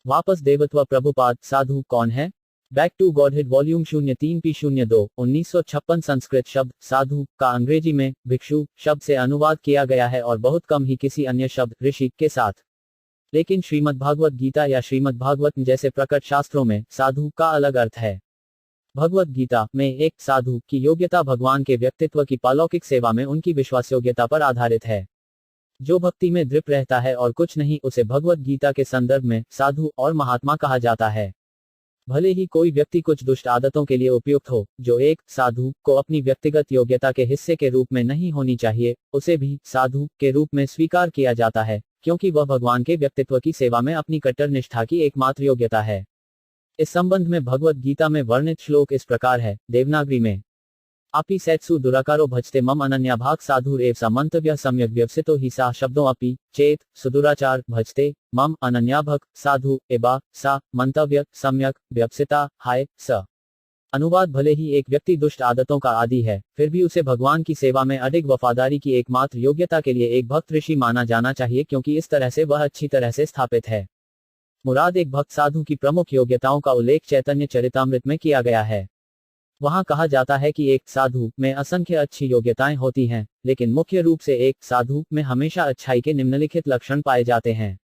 वापस देवत्व प्रभुपाद साधु कौन है? Back to Godhead volume 03p02 1956 Sanskrit शब्द साधु का अंग्रेजी में भिक्षु शब्द से अनुवाद किया गया है और बहुत कम ही किसी अन्य शब्द ऋषि के साथ। लेकिन श्रीमद् भागवत गीता या श्रीमद् भागवत जैसे प्रकट शास्त्रों में साधु का अलग अर्थ है। भगवत गीता में एक साधु की योग्यता भगवान के व्यक्तित्व की पालौकिक सेवा में उनकी विश्वास योग्यता पर आधारित है। जो भक्ति में दृढ़ रहता है और कुछ नहीं, उसे भगवत गीता के संदर्भ में साधु और महात्मा कहा जाता है। भले ही कोई व्यक्ति कुछ दुष्ट आदतों के लिए उपयुक्त हो, जो एक साधु को अपनी व्यक्तिगत योग्यता के हिस्से के रूप में नहीं होनी चाहिए, उसे भी साधु के रूप में स्वीकार किया जाता है, क्योंकि वह भगवान के व्यक्तित्व की सेवा में अपनी कट्टर निष्ठा की एकमात्र योग्यता है। इस संबंध में भगवत गीता में वर्णित श्लोक इस प्रकार है, देवनागरी में अपि सैत्सु दुराकारो भजते मम अनन्याभाग साधुरेव सा मंतव्य सम्यक व्यवसितो ही सा शब्दों अपि चेत सुदुराचार भजते मम अनन्याभक साधु एबा सा मंतव्य सम्यक व्यवसिता हाय स। अनुवाद भले ही एक व्यक्ति दुष्ट आदतों का आदी है, फिर भी उसे भगवान की सेवा में अडिग वफादारी की एकमात्र योग्यता के लिए एक भक्त ऋषि माना जाना चाहिए, क्योंकि इस तरह से वह अच्छी तरह से स्थापित है। मुराद एक भक्त साधु की प्रमुख योग्यताओं का उल्लेख चैतन्य चरितामृत में किया गया है। वहां कहा जाता है कि एक साधु में असंख्य अच्छी योग्यताएं होती हैं, लेकिन मुख्य रूप से एक साधु में हमेशा अच्छाई के निम्नलिखित लक्षण पाए जाते हैं।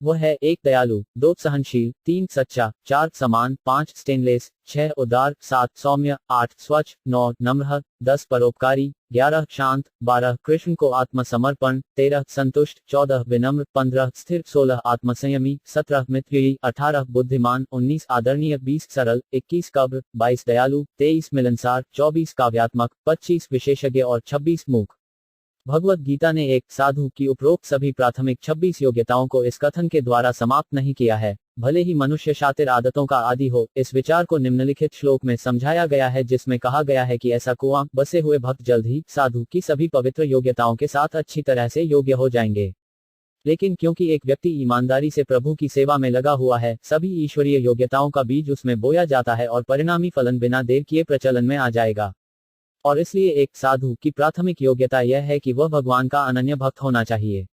वह है 1 दयालु, 2 सहनशील, 3 सच्चा, 4 समान, 5 स्टेनलेस, 6 उदार, 7 सौम्य, 8 स्वच्छ, 9 नम्र, 10 परोपकारी, 11 शांत, 12 कृष्ण को आत्मसमर्पण, 13 संतुष्ट, 14 विनम्र, 15 स्थिर, 16 आत्मसंयमी, 17 मितव्ययी, 18 बुद्धिमान, 19 आदरणीय, 20 सरल, 21 कब्र, 22 दयालु, 23 मिलनसार, 24 काव्यात्मक, 25 विशेषज्ञ और 26 मूक। भगवत गीता ने एक साधु की उपरोक्त सभी प्राथमिक 26 योग्यताओं को इस कथन के द्वारा समाप्त नहीं किया है, भले ही मनुष्य शातिर आदतों का आदी हो। इस विचार को निम्नलिखित श्लोक में समझाया गया है, जिसमें कहा गया है कि ऐसा कुआं बसे हुए भक्त जल्द ही साधु की सभी पवित्र योग्यताओं के साथ अच्छी तरह से योग्य हो जाएंगे। लेकिन क्योंकि एक व्यक्ति ईमानदारी से प्रभु की सेवा में लगा हुआ है, सभी ईश्वरीय योग्यताओं का बीज उसमें बोया जाता है और परिणामी फलन बिना देर किए प्रचलन में आ जाएगा। और इसलिए एक साधु की प्राथमिक योग्यता यह है कि वह भगवान का अनन्य भक्त होना चाहिए।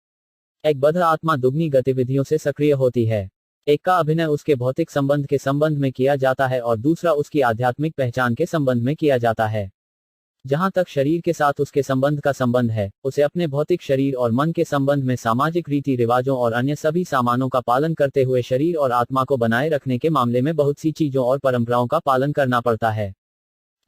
एक बद्ध आत्मा दुगनी गतिविधियों से सक्रिय होती है। एक का अभिनय उसके भौतिक संबंध के संबंध में किया जाता है और दूसरा उसकी आध्यात्मिक पहचान के संबंध में किया जाता है। जहां तक शरीर के साथ उसके संबंध का संबंध है, उसे अपने भौतिक शरीर और मन के संबंध में सामाजिक रीति रिवाजों और अन्य सभी सामानों का पालन करते हुए शरीर और आत्मा को बनाए रखने के मामले में बहुत सी चीजों और परंपराओं का पालन करना पड़ता है।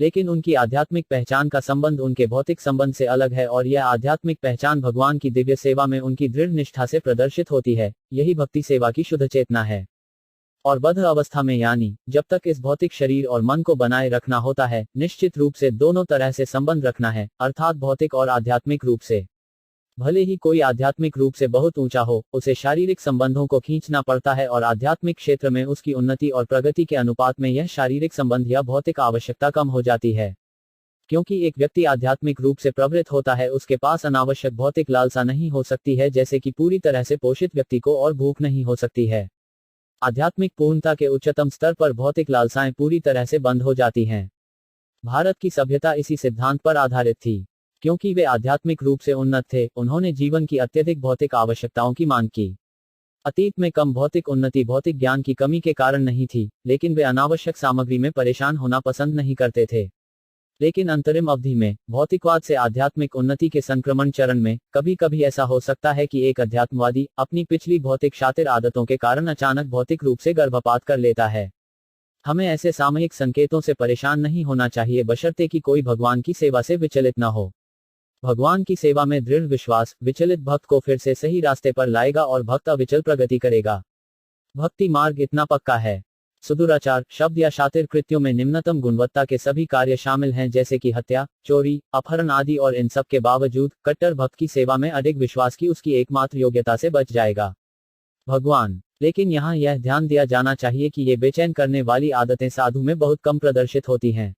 लेकिन उनकी आध्यात्मिक पहचान का संबंध उनके भौतिक संबंध से अलग है, और यह आध्यात्मिक पहचान भगवान की दिव्य सेवा में उनकी दृढ़ निष्ठा से प्रदर्शित होती है। यही भक्ति सेवा की शुद्ध चेतना है। और बद्ध अवस्था में, यानी जब तक इस भौतिक शरीर और मन को बनाए रखना होता है, निश्चित रूप से दोनों तरह से संबंध रखना है, अर्थात भौतिक और आध्यात्मिक रूप से। भले ही कोई आध्यात्मिक रूप से बहुत ऊंचा हो, उसे शारीरिक संबंधों को खींचना पड़ता है, और आध्यात्मिक क्षेत्र में उसकी उन्नति और प्रगति के अनुपात में यह शारीरिक संबंध या भौतिक आवश्यकता कम हो जाती है। क्योंकि एक व्यक्ति आध्यात्मिक रूप से प्रवृत्त होता है, उसके पास अनावश्यक भौतिक लालसा नहीं हो सकती है, जैसे कि पूरी तरह से पोषित व्यक्ति को और भूख नहीं हो सकती है। आध्यात्मिक पूर्णता के उच्चतम स्तर पर भौतिक लालसाएं पूरी तरह से बंद हो जाती हैं। भारत की सभ्यता इसी सिद्धांत पर आधारित थी। क्योंकि वे आध्यात्मिक रूप से उन्नत थे, उन्होंने जीवन की अत्यधिक भौतिक आवश्यकताओं की मांग की। अतीत में कम भौतिक उन्नति भौतिक ज्ञान की कमी के कारण नहीं थी, लेकिन वे अनावश्यक सामग्री में परेशान होना पसंद नहीं करते थे। लेकिन अंतरिम अवधि में भौतिकवाद से आध्यात्मिक उन्नति के संक्रमण चरण में कभी कभी ऐसा हो सकता है कि एक अध्यात्मवादी अपनी पिछली भौतिक शातिर आदतों के कारण अचानक भौतिक रूप से गर्भपात कर लेता है। हमें ऐसे सामयिक संकेतों से परेशान नहीं होना चाहिए, बशर्ते कि कोई भगवान की सेवा से विचलित न हो। भगवान की सेवा में दृढ़ विश्वास विचलित भक्त को फिर से सही रास्ते पर लाएगा और भक्त अविचल प्रगति करेगा। भक्ति मार्ग इतना पक्का है। सुदुराचार शब्द या शातिर कृत्यों में निम्नतम गुणवत्ता के सभी कार्य शामिल हैं, जैसे कि हत्या, चोरी, अपहरण आदि, और इन सब के बावजूद कट्टर भक्त की सेवा में अडिग विश्वास की उसकी एकमात्र योग्यता से बच जाएगा। भगवान। लेकिन यहाँ यह ध्यान दिया जाना चाहिए कि ये बेचैन करने वाली आदतें साधु में बहुत कम प्रदर्शित होती हैं।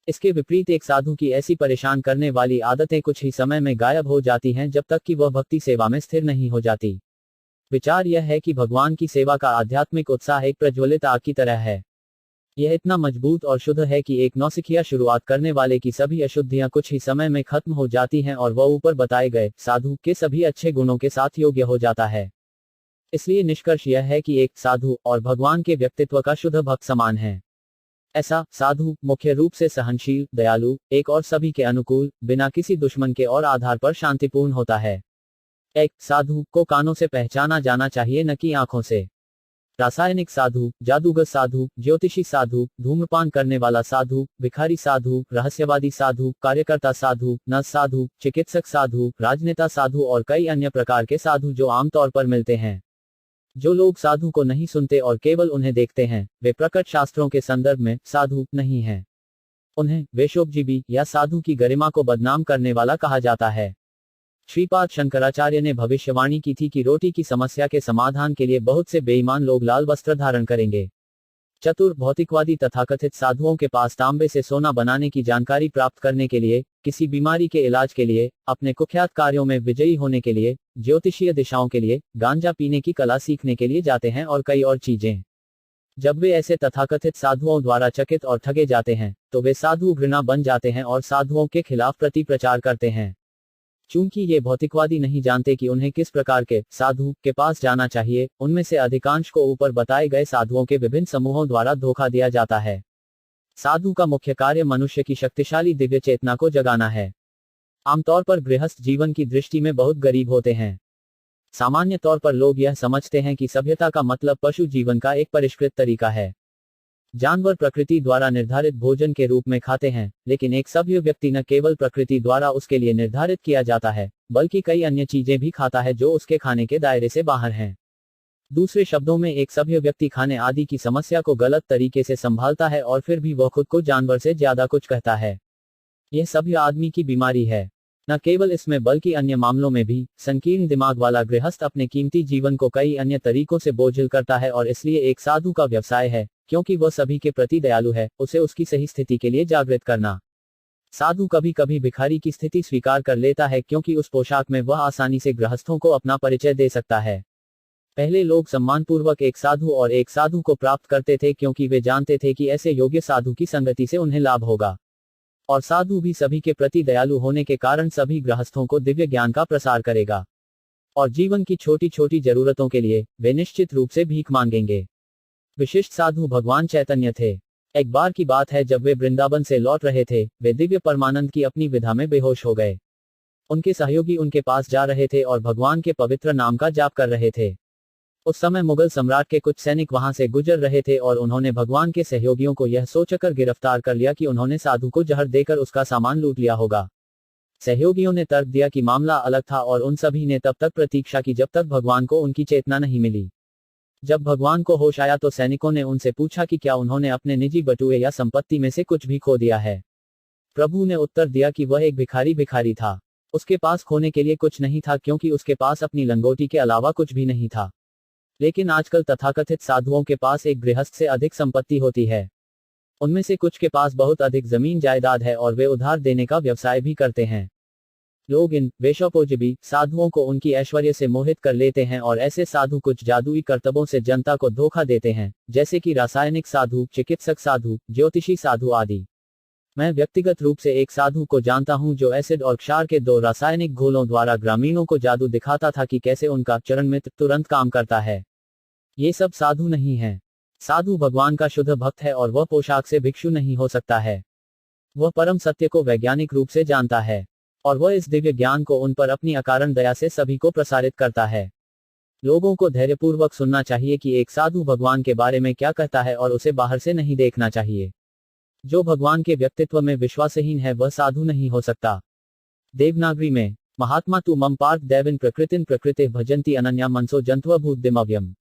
इसके विपरीत एक साधु की ऐसी परेशान करने वाली आदतें कुछ ही समय में गायब हो जाती हैं, जब तक कि वह भक्ति सेवा में स्थिर नहीं हो जाती। विचार यह है कि भगवान की सेवा का आध्यात्मिक उत्साह एक प्रज्वलित आग की तरह है। यह इतना मजबूत और शुद्ध है कि एक नौसिखिया शुरुआत करने वाले की सभी अशुद्धियां कुछ ही समय में खत्म हो जाती हैं, और वह ऊपर बताए गए साधु के सभी अच्छे गुणों के साथ योग्य हो जाता है। इसलिए निष्कर्ष यह है कि एक साधु और भगवान के व्यक्तित्व का शुद्ध भक्त समान है। ऐसा साधु मुख्य रूप से सहनशील, दयालु, एक और सभी के अनुकूल, बिना किसी दुश्मन के और आधार पर शांतिपूर्ण होता है। एक साधु को कानों से पहचाना जाना चाहिए, न कि आंखों से। रासायनिक साधु, जादूगर साधु, ज्योतिषी साधु, धूम्रपान करने वाला साधु, भिखारी साधु, रहस्यवादी साधु, कार्यकर्ता साधु, नर्स साधु, चिकित्सक साधु, राजनेता साधु और कई अन्य प्रकार के साधु जो आमतौर पर मिलते हैं। जो लोग साधु को नहीं सुनते और केवल उन्हें देखते हैं, वे प्रकट शास्त्रों के संदर्भ में साधु नहीं हैं। उन्हें वेशोपजीवी या साधु की गरिमा को बदनाम करने वाला कहा जाता है। श्रीपाद शंकराचार्य ने भविष्यवाणी की थी कि रोटी की समस्या के समाधान के लिए बहुत से बेईमान लोग लाल वस्त्र धारण करेंगे। चतुर भौतिकवादी तथाकथित साधुओं के पास तांबे से सोना बनाने की जानकारी प्राप्त करने के लिए, किसी बीमारी के इलाज के लिए, अपने कुख्यात कार्यों में विजयी होने के लिए, ज्योतिषीय दिशाओं के लिए, गांजा पीने की कला सीखने के लिए जाते हैं और कई और चीजें। जब वे ऐसे तथाकथित साधुओं द्वारा चकित और ठगे जाते हैं, तो वे साधु घृणा बन जाते हैं और साधुओं के खिलाफ प्रति प्रचार करते हैं। चूंकि ये भौतिकवादी नहीं जानते कि उन्हें किस प्रकार के साधु के पास जाना चाहिए, उनमें से अधिकांश को ऊपर बताए गए साधुओं के विभिन्न समूहों द्वारा धोखा दिया जाता है। साधु का मुख्य कार्य मनुष्य की शक्तिशाली दिव्य चेतना को जगाना है। आमतौर पर गृहस्थ जीवन की दृष्टि में बहुत गरीब होते हैं। सामान्य तौर पर लोग यह समझते हैं कि सभ्यता का मतलब पशु जीवन का एक परिष्कृत तरीका है। जानवर प्रकृति द्वारा निर्धारित भोजन के रूप में खाते हैं, लेकिन एक सभ्य व्यक्ति न केवल प्रकृति द्वारा उसके लिए निर्धारित किया जाता है, बल्कि कई अन्य चीजें भी खाता है जो उसके खाने के दायरे से बाहर हैं। दूसरे शब्दों में, एक सभ्य व्यक्ति खाने आदि की समस्या को गलत तरीके से संभालता है और फिर भी वह खुद को जानवर से ज्यादा कुछ कहता है। यह सभ्य आदमी की बीमारी है। न केवल इसमें बल्कि अन्य मामलों में भी, संकीर्ण दिमाग वाला गृहस्थ अपने कीमती जीवन को कई अन्य तरीकों से बोझिल करता है और इसलिए एक साधु का व्यवसाय है, क्योंकि वह सभी के प्रति दयालु है, उसे उसकी सही स्थिति के लिए जागृत करना। साधु कभी कभी भिखारी की स्थिति स्वीकार कर लेता है, क्योंकि उस पोशाक में वह आसानी से गृहस्थों को अपना परिचय दे सकता है। पहले लोग सम्मानपूर्वक एक साधु और एक साधु को प्राप्त करते थे, क्योंकि वे जानते थे कि ऐसे योग्य साधु की संगति से उन्हें लाभ होगा। और साधु भी सभी के प्रति दयालु होने के कारण सभी गृहस्थों को दिव्य ज्ञान का प्रसार करेगा। और जीवन की छोटी छोटी जरूरतों के लिए वे निश्चित रूप से भीख मांगेंगे। विशिष्ट साधु भगवान चैतन्य थे। एक बार की बात है, जब वे वृंदावन से लौट रहे थे, वे दिव्य परमानंद की अपनी विधा में बेहोश हो गए। उनके सहयोगी उनके पास जा रहे थे और भगवान के पवित्र नाम का जाप कर रहे थे। उस समय मुगल सम्राट के कुछ सैनिक वहां से गुजर रहे थे और उन्होंने भगवान के सहयोगियों को यह सोचकर गिरफ्तार कर लिया कि उन्होंने साधु को जहर देकर उसका सामान लूट लिया होगा। सहयोगियों ने तर्क दिया कि मामला अलग था और उन सभी ने तब तक प्रतीक्षा की जब तक भगवान को उनकी चेतना नहीं मिली। जब भगवान को होश आया तो सैनिकों ने उनसे पूछा कि क्या उन्होंने अपने निजी बटुए या संपत्ति में से कुछ भी खो दिया है। प्रभु ने उत्तर दिया कि वह एक भिखारी था। उसके पास खोने के लिए कुछ नहीं था, क्योंकि उसके पास अपनी लंगोटी के अलावा कुछ भी नहीं था। लेकिन आजकल तथाकथित साधुओं के पास एक गृहस्थ से अधिक संपत्ति होती है। उनमें से कुछ के पास बहुत अधिक जमीन जायदाद है और वे उधार देने का व्यवसाय भी करते हैं। लोग इन वेशोपजीवी साधुओं को उनकी ऐश्वर्य से मोहित कर लेते हैं और ऐसे साधु कुछ जादुई करतबों से जनता को धोखा देते हैं, जैसे कि रासायनिक साधु, चिकित्सक साधु, ज्योतिषी साधु आदि। मैं व्यक्तिगत रूप से एक साधु को जानता हूं जो एसिड और क्षार के 2 रासायनिक घोलों द्वारा ग्रामीणों को जादू दिखाता था कि कैसे उनका चरण मित्र तुरंत काम करता है। ये सब साधु नहीं है। साधु भगवान का शुद्ध भक्त है और वह पोशाक से भिक्षु नहीं हो सकता है। वह परम सत्य को वैज्ञानिक रूप से जानता है और वह इस दिव्य ज्ञान को उन पर अपनी अकारण दया से सभी को प्रसारित करता है। लोगों को धैर्यपूर्वक सुनना चाहिए कि एक साधु भगवान के बारे में क्या कहता है और उसे बाहर से नहीं देखना चाहिए। जो भगवान के व्यक्तित्व में विश्वासहीन है वह साधु नहीं हो सकता। देवनागरी में, महात्मा तु मम पार्थ दैविन प्रकृतिन प्रकृते भजन्ति अनन्या मनसो जंत्व भूत दिमव्यम।